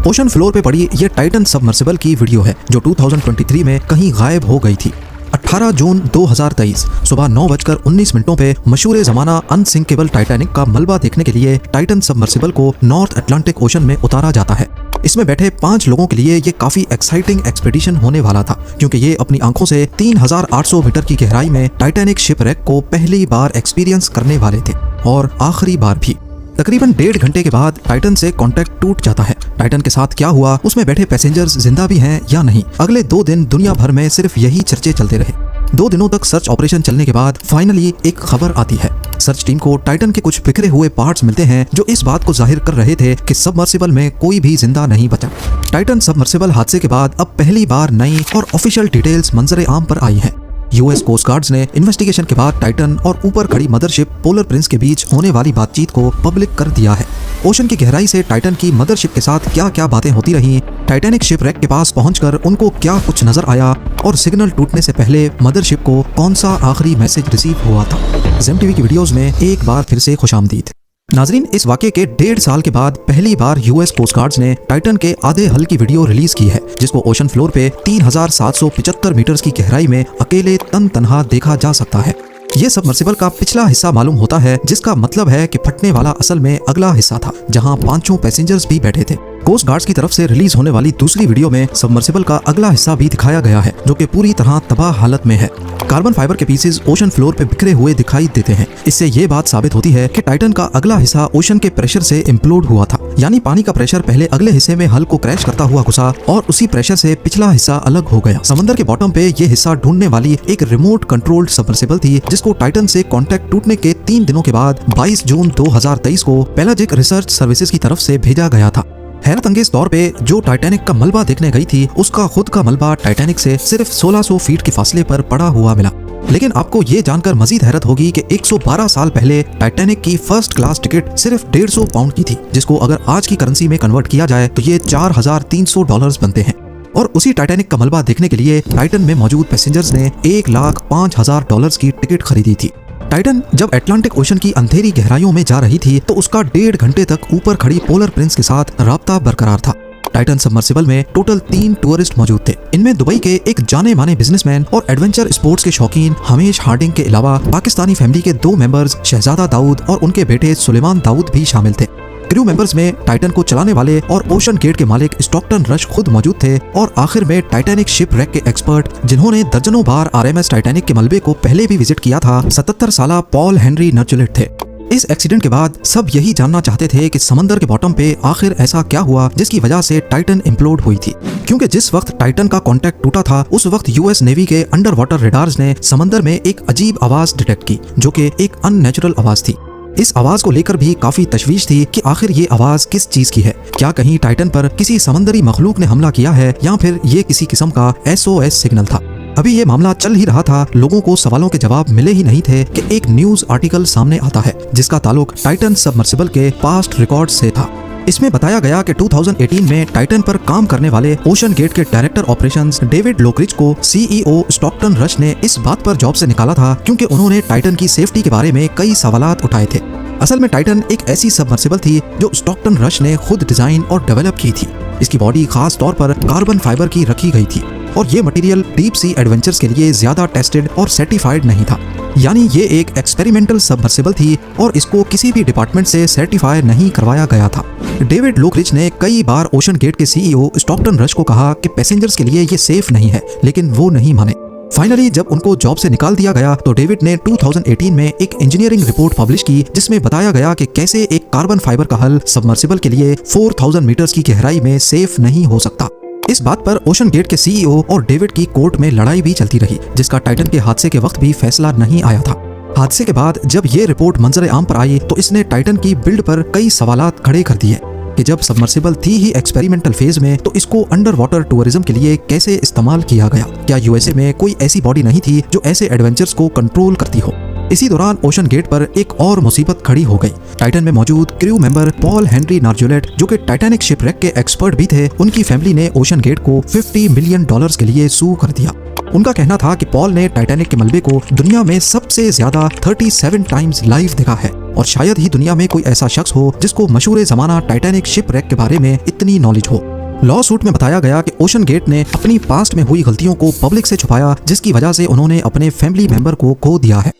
Ocean floor पे पड़ी ये टाइटन सबमर्सिबल की वीडियो है जो 2023 में कहीं गायब हो गई थी। 18 जून 2023 सुबह 9:19 पे मशहूर ज़माना अनसिंकेबल टाइटैनिक का मलबा देखने के लिए टाइटन सबमर्सिबल को नॉर्थ अटलांटिक ओशन में उतारा जाता है। इसमें बैठे 5 लोगों के लिए ये काफी एक्साइटिंग एक्सपेडिशन होने वाला था, क्योंकि ये अपनी आंखों से 3800 मीटर की गहराई में टाइटैनिक शिपरेक को पहली बार एक्सपीरियंस करने वाले थे और आखिरी बार भी। तकरीबन 1.5 घंटे के बाद टाइटन से कांटेक्ट टूट जाता है। टाइटन के साथ क्या हुआ, उसमें बैठे पैसेंजर्स जिंदा भी हैं या नहीं, अगले 2 दिन दुनिया भर में सिर्फ यही चर्चे चलते रहे। 2 दिनों तक सर्च ऑपरेशन चलने के बाद फाइनली एक खबर आती है। सर्च टीम को टाइटन के कुछ बिखरे हुए पार्ट्स मिलते हैं जो इस बात को जाहिर कर रहे थे कि सबमर्सिबल में कोई भी जिंदा नहीं बचा। टाइटन सबमर्सिबल हादसे के बाद अब पहली बार नई और ऑफिशियल डिटेल्स मंजरे आम पर आई हैं। यूएस कोस्ट गार्ड्स ने इन्वेस्टिगेशन के बाद टाइटन और ऊपर खड़ी मदरशिप पोलर प्रिंस के बीच होने वाली बातचीत को पब्लिक कर दिया है। ओशन की गहराई से टाइटन की मदरशिप के साथ क्या क्या बातें होती रहीं, टाइटैनिक शिपरेक के पास पहुंचकर उनको क्या कुछ नजर आया और सिग्नल टूटने से पहले मदरशिप को कौन सा आखिरी मैसेज रिसीव हुआ था। जेम टीवी की वीडियोस में एक बार फिर से खुशामदीद। नाजरीन, इस वाक़े के 1.5 साल के बाद पहली बार यूएस कोस्ट गार्ड्स ने टाइटन के आधे हल की वीडियो रिलीज की है, जिसको ओशन फ्लोर पे 3775 मीटर की गहराई में अकेले तनहा देखा जा सकता है। ये सबमर्सिबल का पिछला हिस्सा मालूम होता है, जिसका मतलब है कि फटने वाला असल में अगला हिस्सा था, जहां 5 पैसेंजर्स भी बैठे थे। कोस्ट गार्ड्स की तरफ से रिलीज होने वाली दूसरी वीडियो में सबमर्सिबल का अगला हिस्सा भी दिखाया गया है, जो कि पूरी तरह तबाह हालत में है। कार्बन फाइबर के पीसेस ओशन फ्लोर पे बिखरे हुए दिखाई देते हैं। इससे ये बात साबित होती है कि टाइटन का अगला हिस्सा ओशन के प्रेशर से इम्प्लोड हुआ था, यानी पानी का प्रेशर पहले अगले हिस्से में हल को क्रैश करता हुआ घुसा और उसी प्रेशर से पिछला हिस्सा अलग हो गया। समंदर के बॉटम पे ये हिस्सा ढूंढने वाली एक रिमोट कंट्रोल्ड सबमर्सिबल थी, जिसको टाइटन से कांटेक्ट टूटने के 3 दिनों के बाद 22 जून 2023 को पेलाजिक रिसर्च सर्विसेज की तरफ से भेजा गया था। हैरत अंगेज तौर पे जो टाइटैनिक का मलबा देखने गई थी, उसका खुद का मलबा टाइटैनिक से सिर्फ 1600 फीट के फासले पर पड़ा हुआ मिला। लेकिन आपको ये जानकर मजीद हैरत होगी कि 112 साल पहले टाइटैनिक की फर्स्ट क्लास टिकट सिर्फ 150 पाउंड की थी, जिसको अगर आज की करेंसी में कन्वर्ट किया जाए तो ये $4300 बनते हैं। और उसी टाइटैनिक का मलबा देखने के लिए टाइटन में मौजूद पैसेंजर्स ने $1,05,000 की टिकट खरीदी थी। टाइटन जब अटलांटिक ओशन की अंधेरी गहराइयों में जा रही थी तो उसका 1.5 घंटे तक ऊपर खड़ी पोलर प्रिंस के साथ राब्ता बरकरार था। टाइटन सबमर्सिबल में टोटल 3 टूरिस्ट मौजूद थे। इनमें दुबई के एक जाने माने बिजनेसमैन और एडवेंचर स्पोर्ट्स के शौकीन हमेश हार्डिंग के अलावा पाकिस्तानी फैमिली के 2 मेंबर्स शहजादा दाऊद और उनके बेटे सुलेमान दाऊद भी शामिल थे। क्रू मेंबर्स में टाइटन को चलाने वाले और ओशन गेट के मालिक स्टॉकटन रश खुद मौजूद थे, और आखिर में टाइटैनिक शिपरेक के एक्सपर्ट जिन्होंने दर्जनों बार आरएमएस टाइटैनिक के मलबे को पहले भी विजिट किया था, 77 साला पॉल हेनरी नर्चुलेट थे। इस एक्सीडेंट के बाद सब यही जानना चाहते थे कि समंदर के बॉटम पे आखिर ऐसा क्या हुआ जिसकी वजह से टाइटन इम्प्लोड हुई थी, क्योंकि जिस वक्त टाइटन का कांटेक्ट टूटा था उस वक्त यूएस नेवी के अंडर वाटर रेडार्स ने समंदर में एक अजीब आवाज डिटेक्ट की, जो कि एक अननेचुरल आवाज थी। इस आवाज को लेकर भी काफी तशवीश थी कि आखिर ये आवाज किस चीज की है। क्या कहीं टाइटन पर किसी समंदरी मखलूक ने हमला किया है, या फिर ये किसी किस्म का SOS सिग्नल था। अभी ये मामला चल ही रहा था, लोगों को सवालों के जवाब मिले ही नहीं थे कि एक न्यूज आर्टिकल सामने आता है जिसका ताल्लुक टाइटन सबमर्सिबल के पास्ट रिकॉर्ड से था। इसमें बताया गया कि 2018 में टाइटन पर काम करने वाले ओशन गेट के डायरेक्टर ऑपरेशंस डेविड लोकरिच को CEO स्टॉकटन रश ने इस बात पर जॉब से निकाला था क्योंकि उन्होंने टाइटन की सेफ्टी के बारे में कई सवालात उठाए थे। असल में टाइटन एक ऐसी सबमर्सिबल थी जो स्टॉकटन रश ने खुद डिजाइन और डेवलप की थी। इसकी बॉडी खास तौर पर कार्बन फाइबर की रखी गई थी और ये मटेरियल डीप सी एडवेंचर्स के लिए ज्यादा टेस्टेड और सर्टिफाइड नहीं था, यानी ये एक एक्सपेरिमेंटल सबमर्सिबल थी और इसको किसी भी डिपार्टमेंट से सर्टिफाई नहीं करवाया गया था। डेविड लोकरिच ने कई बार ओशन गेट के CEO स्टॉकटन रश को कहा कि पैसेंजर्स के लिए ये सेफ नहीं है, लेकिन वो नहीं माने। फाइनली जब उनको जॉब से निकाल दिया गया तो डेविड ने 2018 में एक इंजीनियरिंग रिपोर्ट पब्लिश की, जिसमें बताया गया कि कैसे एक कार्बन फाइबर का हल सबमर्सिबल के लिए 4000 मीटर्स की गहराई में सेफ नहीं हो सकता। इस बात पर ओशन गेट के CEO और डेविड की कोर्ट में लड़ाई भी चलती रही, जिसका टाइटन के हादसे के वक्त भी फैसला नहीं आया था। हादसे के बाद जब ये रिपोर्ट मंजर आम पर आई तो इसने टाइटन की बिल्ड पर कई सवालात खड़े कर दिए कि जब सबमर्सिबल थी ही एक्सपेरिमेंटल फेज में तो इसको अंडर वाटर टूरिज्म के लिए कैसे इस्तेमाल किया गया। क्या यूएसए में कोई ऐसी बॉडी नहीं थी जो ऐसे एडवेंचर्स को कंट्रोल करती हो। इसी दौरान ओशन गेट पर एक और मुसीबत खड़ी हो गई। टाइटन में मौजूद क्रू मेंबर पॉल हेनरी नर्चुलेट, जो कि टाइटैनिक शिपरेक के एक्सपर्ट भी थे, उनकी फैमिली ने ओशन गेट को $50 मिलियन के लिए सू कर दिया। उनका कहना था कि पॉल ने टाइटैनिक के मलबे को दुनिया में सबसे ज्यादा 37 टाइम्स लाइव देखा है और शायद ही दुनिया में कोई ऐसा शख्स हो जिसको मशहूर ज़माना टाइटैनिक शिपरेक के बारे में इतनी नॉलेज हो। लॉ सूट में बताया गया कि ओशन गेट ने अपनी पास्ट में हुई गलतियों को पब्लिक से छुपाया, जिसकी वजह से उन्होंने अपने फैमिली मेंबर को खो दिया है।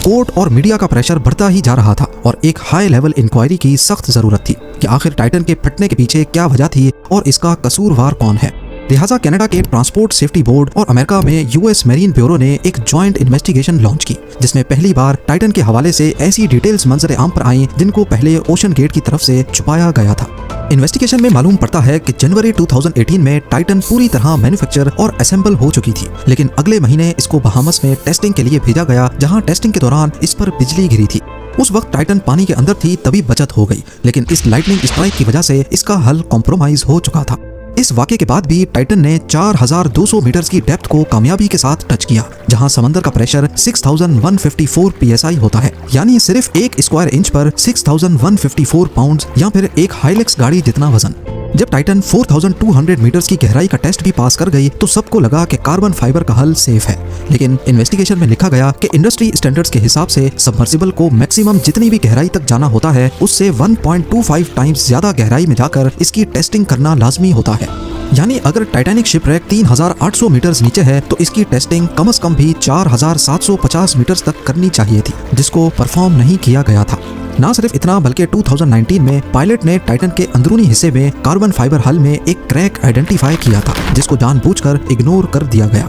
कोर्ट और मीडिया का प्रेशर बढ़ता ही जा रहा था और एक हाई लेवल इंक्वायरी की सख्त जरूरत थी कि आखिर टाइटन के फटने के पीछे क्या वजह थी और इसका कसूरवार कौन है। लिहाजा कनाडा के ट्रांसपोर्ट सेफ्टी बोर्ड और अमेरिका में यूएस मेरीन ब्यूरो ने एक जॉइंट इन्वेस्टिगेशन लॉन्च की, जिसमें पहली बार टाइटन के हवाले से ऐसी डिटेल्स मंजर आम पर आई जिनको पहले ओशन गेट की तरफ से छुपाया गया था। इन्वेस्टिगेशन में मालूम पड़ता है कि जनवरी 2018 में टाइटन पूरी तरह मैन्युफैक्चर और असेंबल हो चुकी थी, लेकिन अगले महीने इसको बहामस में टेस्टिंग के लिए भेजा गया, जहां टेस्टिंग के दौरान इस पर बिजली गिरी थी। उस वक्त टाइटन पानी के अंदर थी, तभी बचत हो गई, लेकिन इस लाइटनिंग स्ट्राइक की वजह से इसका हल कॉम्प्रोमाइज हो चुका था। इस वाक़े के बाद भी टाइटन ने 4200 मीटर की डेप्थ को कामयाबी के साथ टच किया, जहां समंदर का प्रेशर 6154 psi होता है, यानी सिर्फ 1 स्क्वायर इंच पर 6154 पाउंड या फिर एक हाइलेक्स गाड़ी जितना वजन। जब टाइटन 4200 मीटर्स की गहराई का टेस्ट भी पास कर गई तो सबको लगा कि कार्बन फाइबर का हल सेफ है, लेकिन इन्वेस्टिगेशन में लिखा गया कि इंडस्ट्री स्टैंडर्ड्स के हिसाब से सबमर्सिबल को मैक्सिमम जितनी भी गहराई तक जाना होता है उससे 1.25 टाइम्स ज्यादा गहराई में जाकर इसकी टेस्टिंग करना लाजमी होता है। यानी अगर टाइटैनिक शिपरेक 3800 मीटर्स नीचे है तो इसकी टेस्टिंग कम से कम भी 4750 मीटर्स तक करनी चाहिए थी, जिसको परफॉर्म नहीं किया गया था। ना सिर्फ इतना बल्कि 2019 में पायलट ने टाइटन के अंदरूनी हिस्से में कार्बन फाइबर हल में एक क्रैक आइडेंटिफाई किया था, जिसको जानबूझकर इग्नोर कर दिया गया।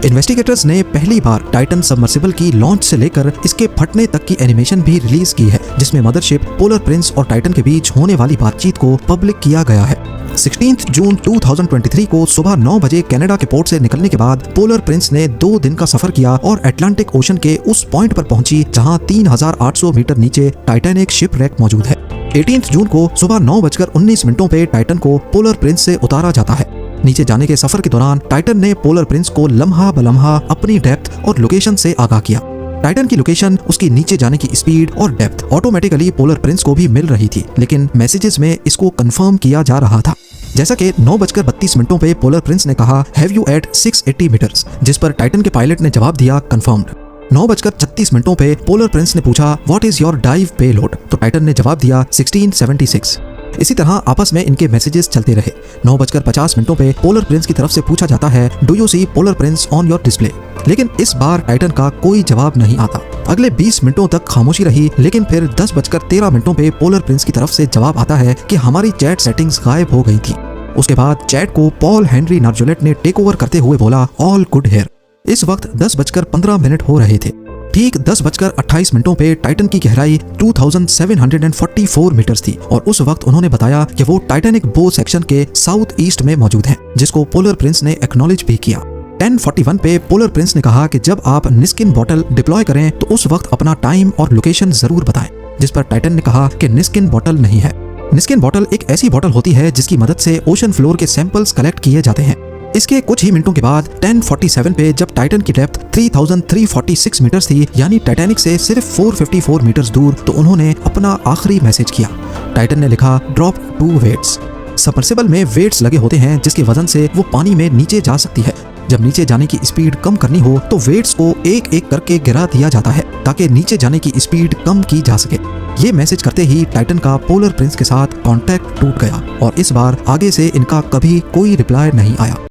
इन्वेस्टिगेटर्स ने पहली बार टाइटन सबमर्सिबल की लॉन्च से लेकर इसके फटने तक की एनिमेशन भी रिलीज की है, जिसमें मदरशिप, पोलर प्रिंस और टाइटन के बीच होने वाली बातचीत को पब्लिक किया गया है। 16 जून 2023 को सुबह 9 बजे कनाडा के पोर्ट से निकलने के बाद पोलर प्रिंस ने 2 दिन का सफर किया और अटलांटिक ओशन के उस पॉइंट पर पहुंची जहां 3800 मीटर नीचे टाइटैनिक शिपरेक मौजूद है। 18 जून को सुबह 9:19 पे टाइटन को पोलर प्रिंस से उतारा जाता है। नीचे जाने के सफर के दौरान टाइटन ने पोलर प्रिंस को लम्हा बलम्हा अपनी डेप्थ और लोकेशन से आगाह किया। टाइटन की लोकेशन, उसकी नीचे जाने की स्पीड और डेप्थ ऑटोमेटिकली पोलर प्रिंस को भी मिल रही थी, लेकिन मैसेजेस में इसको कंफर्म किया जा रहा था। जैसा कि 9:32 पे पोलर प्रिंस ने कहा, हैव यू एट 680 मीटर्स, जिस पर टाइटन के पायलट ने जवाब दिया कंफर्म्ड। 9:36 पे पोलर प्रिंस ने पूछा what is your dive payload, तो टाइटन ने जवाब दिया 1676। इसी तरह आपस में इनके मैसेजेस चलते रहे। 9:50 पे पोलर प्रिंस की तरफ से पूछा जाता है do you see polar prince on your display, लेकिन इस बार टाइटन का कोई जवाब नहीं आता। अगले 20 मिनटों तक खामोशी रही, लेकिन फिर 10:13 पे पोलर प्रिंस की तरफ से जवाब आता है कि हमारी चैट सेटिंग्स गायब हो गई थी। उसके बाद चैट को पॉल हेनरी नार्जुलेट ने टेक ओवर करते हुए बोला ऑल गुड हेयर। इस वक्त 10:15 हो रहे थे। ठीक 10:28 पे टाइटन की गहराई 2744 मीटर्स थी और उस वक्त उन्होंने बताया कि वो टाइटैनिक बो सेक्शन के साउथ ईस्ट में मौजूद हैं, जिसको पोलर प्रिंस ने एक्नॉलेज भी किया। 10:41 पे पोलर प्रिंस ने कहा कि जब आप निस्किन बॉटल डिप्लॉय करें तो उस वक्त अपना टाइम और लोकेशन जरूर बताएं, जिस पर टाइटन ने कहा कि निस्किन बॉटल नहीं है। निस्किन बॉटल एक ऐसी बॉटल होती है जिसकी मदद से ओशन फ्लोर के सैंपल्स कलेक्ट किए जाते हैं। इसके कुछ ही मिनटों के बाद 10:47 पे जब टाइटन की डेप्थ 3346 मीटर्स थी, यानी टाइटैनिक से सिर्फ 454 मीटर्स दूर, तो उन्होंने अपना आखिरी मैसेज किया। टाइटन ने लिखा ड्रॉप 2 वेट्स। सबमर्सिबल में वेट्स लगे होते हैं जिसके वजन से वो पानी में नीचे जा सकती है। जब नीचे जाने की स्पीड कम करनी हो तो वेट्स को एक एक करके गिरा दिया जाता है ताकि नीचे जाने की स्पीड कम की जा सके। ये मैसेज करते ही टाइटन का पोलर प्रिंस के साथ कांटेक्ट टूट गया और इस बार आगे से इनका कभी कोई रिप्लाई नहीं आया।